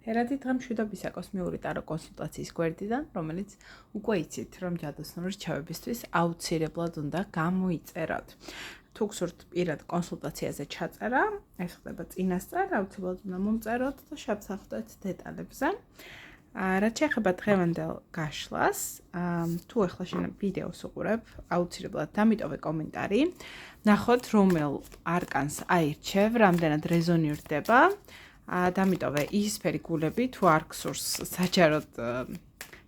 Հերադի დღემ შვიდობის კოსმიური ტარო კონსულტაციის გვერდიდან, რომელიც უკვე იცით, რომ ჯადოსნური რჩევებისთვის აუცილებლად უნდა გამოიწეროთ. თუ გსურთ პირად კონსულტაციაზე ჩაწერა, ეს ხდება წინასწარ, აუცილებლად უნდა მომწეროთ და შევსახდეთ დეტალებზე. რაც შეეხება დღევანდელ გაშლას, თუ ახლა შენ ვიდეოს უყურებ, აუცილებლად დამიტოვე კომენტარი, ნახოთ რომელ არკანს აირჩევ, რამდენად რეზონირდება. დამიტოვე იისფერი გულები, თუ არ გსურს საჯაროდ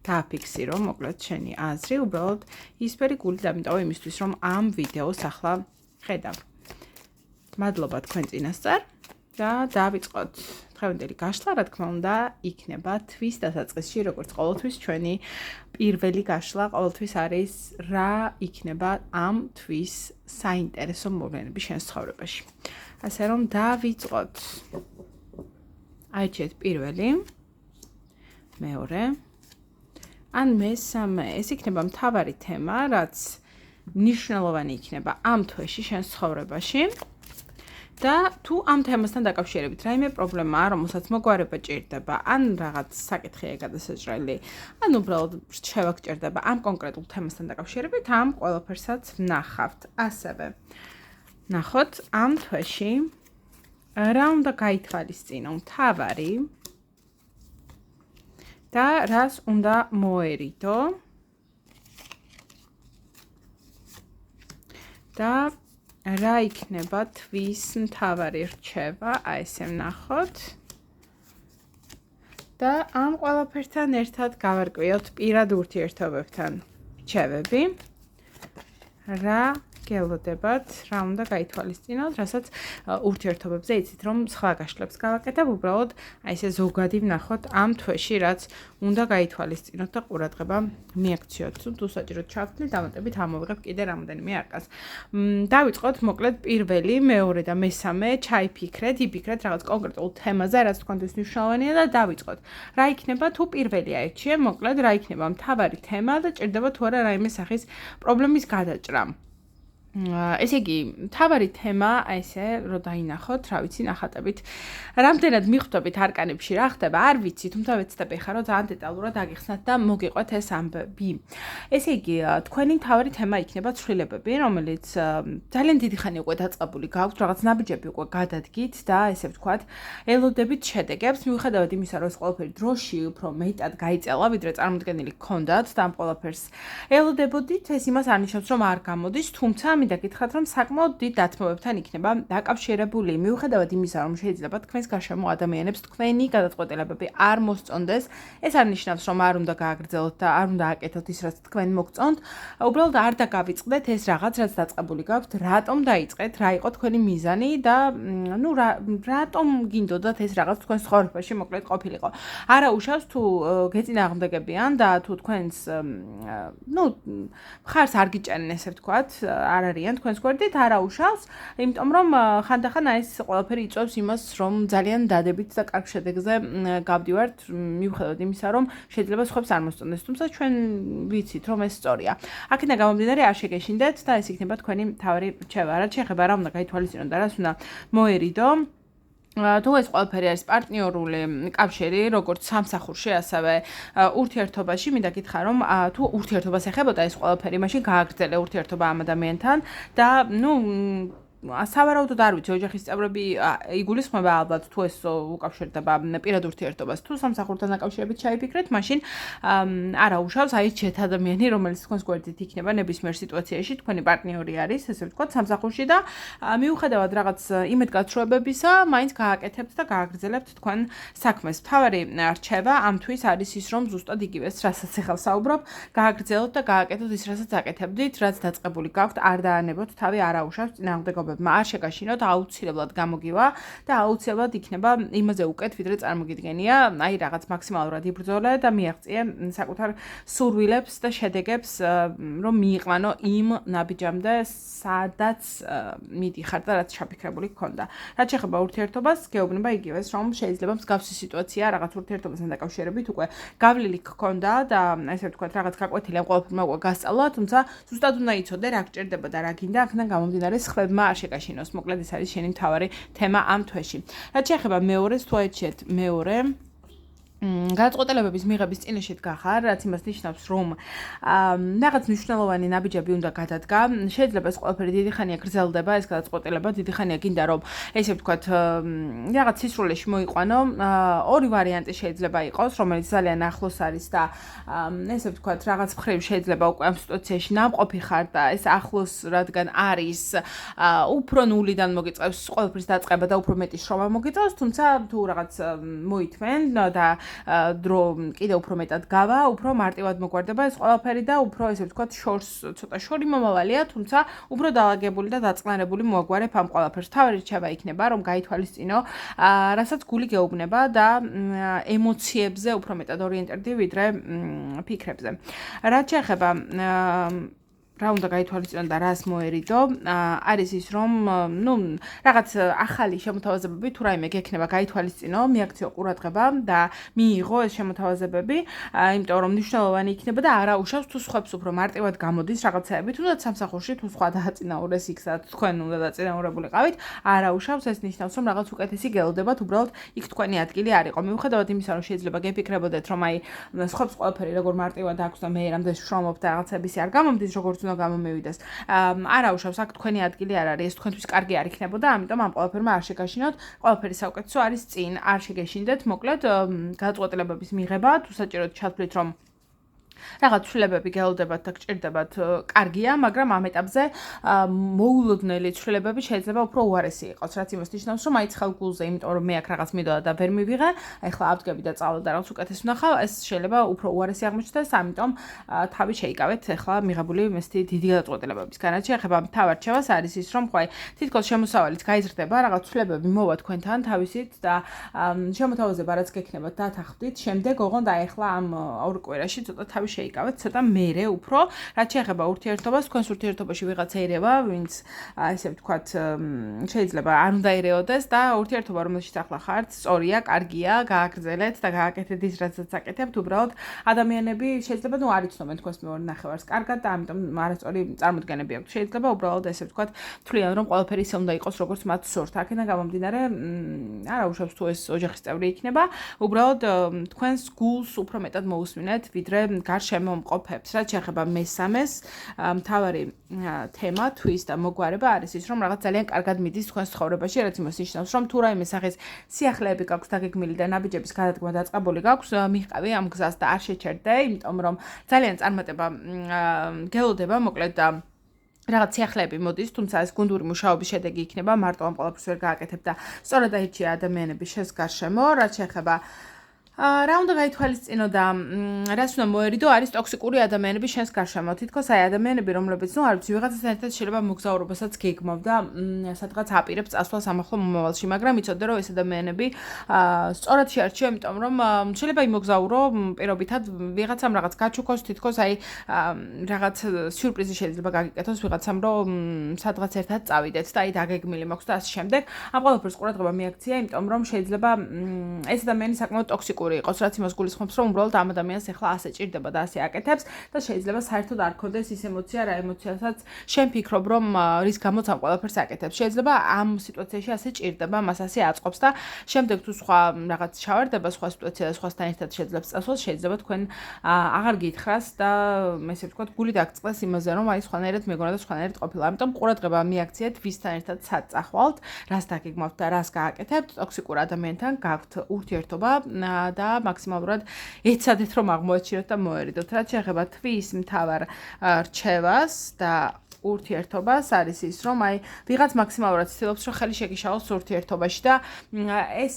დააფიქსირო, მოკლედ შენი აზრი, უბრალოდ იისფერი გული დამიტოვე იმისთვის, რომ ამ ვიდეოს ახლა ხედავ. მადლობა თქვენ წინასწარ და დავიწყოთ დღევანდელი გაშლა, რა თქმა უნდა, იქნება თვის დასაწყისში, როგორც ყოველთვის ჩვენი პირველი გაშლა, ყოველთვის არის რა იქნება ამ თვის საინტერესო მოვლენები შენ ცხოვრებაში. ასე რომ დავიწყოთ. აიჩეთ პირველი, მეორე, ან მესამე, ეს იქნება მთავარი თემა, რაც მნიშვნელოვანი იქნება ამ თვეში შენ ცხოვრებაში და თუ ამ თემასთან დაკავშირებით რაიმე პრობლემაა, რომელსაც მოგვარება ჭირდება, ან რაღაც საკითხია გადასაჭრელი, ან უბრალოდ რჩევა გჭირდება ამ კონკრეტულ თემასთან დაკავშირებით, ამ ყველაფერსაც ვნახავთ. ასევე ნახოთ ამ თვეში რა უნდა გაითვალისწინო მთავარი და რას უნდა მოერიდო და რა იქნება თვის მთავარი რჩევა, აი ესე ვნახოთ და ამ ყველაფერთან ერთად გავარკვიოთ პირად ურთიერთობებთან რჩევები, რა გელოდებათ, რა უნდა გაითვალისწინოთ, რასაც ურთიერთობებზე იცით, რომ სხვა გაშლებს გავაკეთებ, უბრალოდ აი ესე ზოგადი ვნახოთ ამ თვეში, რაც უნდა გაითვალისწინოთ და ყურადღება მიაქციოთ. თუ საჭიროდ ჩავთვლით, დამატებით ამოვიღებ კიდე რამოდენიმე არკანს. დავიწყოთ მოკლედ პირველი, მეორე და მესამე, ჩაიფიქრეთ, იფიქრეთ რაღაც კონკრეტულ თემაზე, რაც თქვენთვის მნიშვნელოვანია და დავიწყოთ. რა იქნება თუ პირველი აირჩიე, მოკლედ რა იქნება მთავარი თემა და ჭირდება თუ არა რაიმე სახის პრობლემის გადაჭრა. ესე იგი, მთავარი თემა, აი ესე, რომ დაინახოთ, რა ვიცი, ნახატებით. რამდენად მიხვდებით არკანებში რა ხდება, არ ვიცი, თუმცა ვეცდებ ახლა რომ ძალიან დეტალურად აგიხსნათ და მოგიყვეთ ეს ამბები. ესე იგი, თქვენი მთავარი თემა იქნება ცვლილებები, რომელიც ძალიან დიდი ხანი უკვე დაწყებული გაქვთ, რაღაც ნაბიჯები უკვე გადადგით და ესე ვთქვათ, ელოდებით შედეგებს, მიუხედავად იმისა, რომ ეს ყველაფერი დროში უფრო მეტად გაიწელა, ვიდრე წარმოდგენილი გქონდათ და ამ ყველაფერს ელოდებოდით, ეს იმას არ ნიშნავს, რომ არ გამოდის, თუმცა მინდა გითხრათ, რომ საკმაოდ დიდ დათმობებთან იქნება დაკავშირებული, მიუხედავად იმისა, რომ შეიძლება თქვენს გარშემო ადამიანებს თქვენი გადაწყვეტილებები არ მოსწონდეს, ეს არ ნიშნავს, რომ არ უნდა გააგრძელოთ და არ უნდა აკეთოთ ის, რაც თქვენ მოგწონთ, უბრალოდ არ დაგავიწყდეთ ეს რაღაც, რაც დაწყებული გაქვთ, რატომ დაიწყეთ, რა იყო თქვენი მიზანი და ნუ რატომ გინდოდათ ეს რაღაც თქვენ ცხოვრებაში მოკლედ ყოფილიყო. არა უშავს თუ გეწინააღმდეგებიან და თუ თქვენს ნუ მხარს არ გიჭერენ, ესე ვთქვათ, არ არიან თქვენს გვერდით, არა უშავს, იმიტომ რომ ხანდახან ეს ყველაფერი იწვევს იმას, რომ ძალიან დადებით და კარგ შედეგზე გავდივართ, მიუხედავად იმისა, რომ შეიძლება სხვებს არ მოსწონდეს, თუმცა ჩვენ ვიცით, რომ ეს სწორია. აქედან გამომდინარე, არ შეგეშინდეთ და ეს იქნება თქვენი მთავარი რჩევა. რაც შეეხება რა უნდა გაითვალისწინოთ და რას უნდა მოერიდო, თუ ეს ყველაფერი არის პარტნიორული კავშირი, როგორც სამსახურში, ასევე ურთიერთობაში, მინდა გითხრა, რომ თუ ურთიერთობას ეხებოდა ეს ყველაფერი, მაშინ გააგრძელე ურთიერთობა ამ ადამიანთან და ნუ სავარაუდოდ არ ვიცი, ოჯახის წევრები იგულისხმება ალბათ თუ ეს უკავშირდება პირად ურთიერთობას, თუ სამსახურთან დაკავშირებით ჩაიფიქრეთ, მაშინ არა უშავს, აირჩიეთ ადამიანი, რომელიც თქვენს გვერდით იქნება ნებისმიერ სიტუაციაში, თქვენი პარტნიორი არის, ესე ვთქვათ, სამსახურში და მიუხედავად რაღაც იმედგაცრუებებისა, მაინც გააკეთებთ და გააგრძელებთ თქვენ საქმეს. მთავარი რჩევა ამ თვის არის ის, რომ ზუსტად იგივეს, რასაც ახლა საუბრობ, გააგრძელოთ და გააკეთოთ ის, რასაც აკეთებდით, რაც დაწყებული გაქვთ, არ დაანებოთ თავი, არა უშავს წინააღმდეგობებს. არ შეგაშინოთ, აუცილებლად გამოგივა და აუცილებლად იქნება იმაზე უკეთ, ვიდრე წარმოგიდგენია, აი რაღაც მაქსიმალურად იბრძოლე და მიაღწიე საკუთარ სურვილებს და შედეგებს, რომ მიიყვანო იმ ნაბიჯამდე, სადაც მიდიხარ და რაც ჩაფიქრებული გქონდა. რაც შეეხება ურთიერთობას, გეუბნება იგივეს, რომ შეიძლება მსგავსი სიტუაცია რაღაც ურთიერთობასთან დაკავშირებით უკვე გავლილი გქონდა და ესე ვთქვათ, რაღაც გაკვეთილი ამ ყველაფერმა უკვე გასწავლა, თუმცა ზუსტად უნდა იცოდე, რა გჭირდება და რა გინდა, აქედან გამომდინარე სხვებმა არ შეგაშინოს. მოკლედ ეს არის შენი მთავარი თემა ამ თვეში. რაც შეეხება მეორეს, თუ აირჩიეთ მეორე, გადაწყვეტილებების მიღების წინაშე დგახარ, რაც იმას ნიშნავს, რომ რაღაც მნიშვნელოვანი ნაბიჯები უნდა გადადგა. შეიძლება ეს ყველაფერი დიდი ხანია გრძელდება, ეს გადაწყვეტილება დიდი ხანია გინდა რომ ესე ვთქვათ, რაღაც სისრულეში მოიყვანო. ორი ვარიანტი შეიძლება იყოს, რომელიც ძალიან ახლოს არის და ესე ვთქვათ, რაღაც მხრივ შეიძლება უკვე ამ სიტუაციაში ნამყოფი ხარ და ეს ახლოს რადგან არის, უფრო ნულიდან მოგიწევს ყველაფრის დაწყება და უფრო მეტი შრომა მოგიწევს, თუმცა თუ რაღაც მოითმენ და დრო კიდე უფრო მეტად გავა, უფრო მარტივად მოგვარდება ეს ყველაფერი და უფრო ესე ვთქვათ, შორს ცოტა შორი მომავალია, თუმცა უფრო დაალაგებული და დაწყნარებული მოაგვარებ ამ ყველაფერს. თავი რჩება იქნება, რომ გაითვალისწინო, რასაც გული გეუბნება და ემოციებზე უფრო მეტად ორიენტირდი ვიდრე ფიქრებზე. რაც შეეხება რა უნდა გაითვალისწინო და რას მოერიდო, არის ის, რომ რაღაც ახალი შემოთავაზებები თუ რაიმე გექნება გაითვალისწინო, მიაქციო ყურადღება და მიიღო ეს შემოთავაზებები, იმიტომ რომ მნიშვნელოვანი იქნება და არა უშავს თუ სხვებს უფრო მარტივად გამოდის რაღაცაები, თუნდაც სამსახურში თუ სხვა დააწინაურეს იქ, სადაც თქვენ უნდა დაწინაურებულიყავით, არა უშავს, ეს ნიშნავს, რომ რაღაც უკეთესი გელოდებათ, უბრალოდ იქ თქვენი ადგილი არ იყო. მიუხედავად იმისა, რომ შეიძლება გეფიქრებოდეთ, რომ აი სხვებს ყველაფერი როგორ მარტივად აქვს და მე რამდენს ვშრომობ და რაღაცებისი არ გამომდის, როგორც უნდა გამომევიდეს. არა უშავს, აქ თქვენი ადგილი არ არის, ეს თქვენთვის კარგი არ იქნებოდა, ამიტომ ამ ყველაფერმა არ შეგაშინოთ. ყველაფერი საუკეთესო არის წინ, არ შეგეშინდეთ, მოკლედ გადაწყვეტილებების მიღება, თუ საჭიროდ ჩათვლით, რომ რაღაც ცვლილებები გელოდებათ და გჭირდებათ, კარგია, მაგრამ ამ ეტაპზე მოულოდნელი ცვლილებები შეიძლება უფრო უარესი იყოს, რაც იმას ნიშნავს, რომ აი ცხელგულზე, იმიტომ რომ მე აქ რაღაც მიდოდა და ვერ მივიღე, აი ხლა ავდგები და წავალ და რაღაც უკეთეს ვნახავ, ეს შეიძლება უფრო უარესი აღმოჩნდეს, ამიტომ თავი შეიკავეთ ახლა მიღებული მესტი დიდი გადაწყვეტილებებისგან. რაც შეეხება მთავარ რჩევას, არის ის, რომ ხო აი თითქოს შემოსავალიც გაიზრდება, რაღაც ცვლილებები მოვა თქვენთან თავისით და შემოთავაზება რაც გექნებათ დათანხმდით, შემდეგ ოღონდ აი ხლა ამ ორ კვირაში ცოტა თავი შეიკავეთ ცოტა მერე უფრო, რაც შეეხება ურთიერთობას, თქვენს ურთიერთობაში ვიღაცა ერევა, ვინც ესე ვთქვათ, შეიძლება არ უნდა ერეოდეს და ურთიერთობა რომელშიც ახლა ხართ, სწორია, კარგია, გააგრძელეთ და გააკეთეთ ის, რასაც აკეთებთ, უბრალოდ ადამიანები შეიძლება არ იცნობენ თქვენს მეორე ნახევარს კარგად და ამიტომ არასწორი წარმოდგენები აქვთ. შეიძლება უბრალოდ ესე ვთქვათ, თვლიან რომ ყველაფერი ისე უნდა იყოს, როგორც მათ სურთ. აქედან გამომდინარე, არა უშავს თუ ეს ოჯახის წევრი იქნება, უბრალოდ თქვენს გულს უფრო მეტად მოусმინეთ, ვიდრე შემომყოფებს. რაც შეეხება მესამეს, მთავარი თემა თვის და მოგვარება არის ის, რომ რაღაც ძალიან კარგად მიდის თქვენს ცხოვრებაში, რაც იმას ნიშნავს, რომ თუ რაიმე სახის სიახლეები გაქვს დაგეგმილი და ნაბიჯების გადადგმა დაწყებული გაქვს, მიჰყავი ამ გზას და არ შეჩერდე, იმიტომ რომ ძალიან წარმატება გელოდება, მოკლედ და რაღაც სიახლეები მოდის, თუმცა ეს გუნდური მუშაობის შედეგი იქნება, მარტო ამ ყველაფერს ვერ გააკეთებ და სწორად აირჩია ადამიანების შენს გარშემო, რაც შეეხება რა უნდა გაითვალისწინო და რას უნდა მოერიდო, არის ტოქსიკური ადამიანები შენს გარშემო. თითქოს აი ადამიანები, რომლებიც არ ვიცი, ვიღაცასთან ერთად შეიძლება მოგზაურობასაც გეგმავ და სადღაც აპირებს წასვლას ამახლო მომავალში, მაგრამ იცოდე რომ ეს ადამიანები სწორად შეარჩიო, იმიტომ რომ შეიძლება იმოგზაურო პირობითად ვიღაცამ რაღაც გაჩუქოს, თითქოს აი რაღაც სიურპრიზი შეიძლება გაგიკეთოს ვიღაცამ, რომ სადღაც ერთად წავიდეთ და აი დაგეგმილი მაქვს და ასე შემდეგ. ამ ყველაფერს ყურადღება მიაქცია, იმიტომ რომ შეიძლება ეს ადამიანი საკმაოდ ტოქსიკური იყოს, რაც იმას გულისხმობს, რომ უბრალოდ ამ ადამიანს ახლა ასე ჭირდება და ასე აკეთებს და შეიძლება საერთოდ არ ქონდეს ის ემოცია, რა ემოციასაც შენ ფიქრობ, რომ რის გამოც ამ ყველაფერს აკეთებს. შეიძლება ამ სიტუაციაში ასე ჭირდება, მას ასე აწყობს და შემდეგ თუ სხვა რაღაც ჩავარდება, სხვა სიტუაცია და სხვასთან ერთად შეძლებს წასვლას, შეიძლება თქვენ აღარ გითხრას და ესე ვთქვათ, გული დაგწყდეს იმაზე, რომ აი სხვანაირად მეგონა და სხვანაირად ყოფილა. ამიტომ ყურადღება მიაქციეთ, ვისთან ერთად სად წახვალთ, რას დაგეგმავთ და რას გააკეთებთ, ტოქსიკურ ადამიანთან გაქვთ ურთიერთობა და მაქსიმალურად ეცადეთ რომ აღმოაჩინოთ და მოერიდოთ. რაც შეეხება თვის მთავარ რჩევას და ურთიერთობას, არის ის, რომ აი ვიღაც მაქსიმალურად ცდილობს, რომ ხელი შეგიშალოს ურთიერთობაში და ეს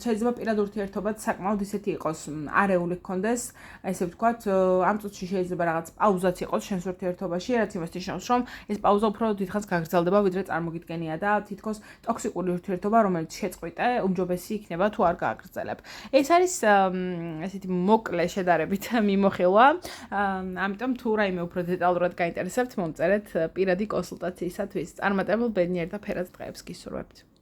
შეიძლება პირად ურთიერთობაც საკმაოდ ისეთი იყოს, არეული გქონდეს, ესე ვთქვათ, ამ წუთში შეიძლება რაღაც პაუზაც იყოს შენს ურთიერთობაში, რაც იმას ნიშნავს, რომ ეს პაუზა უფრო დიდხანს გაგრძელდება, ვიდრე წარმოგიდგენია და თითქოს ტოქსიკური ურთიერთობა, რომელიც შეწყვიტე, უმჯობესი იქნება თუ არ გააგრძელებ. ეს არის ესეთი მოკლე შედარებით მიმოხილვა, ამიტომ თუ რაიმე უფრო დეტალურად გაინტერესებთ, მომწერეთ პირადი კონსულტაციისათვის. წარმატებულ ბედნიერ და ფერად დღეებს გისურვებთ.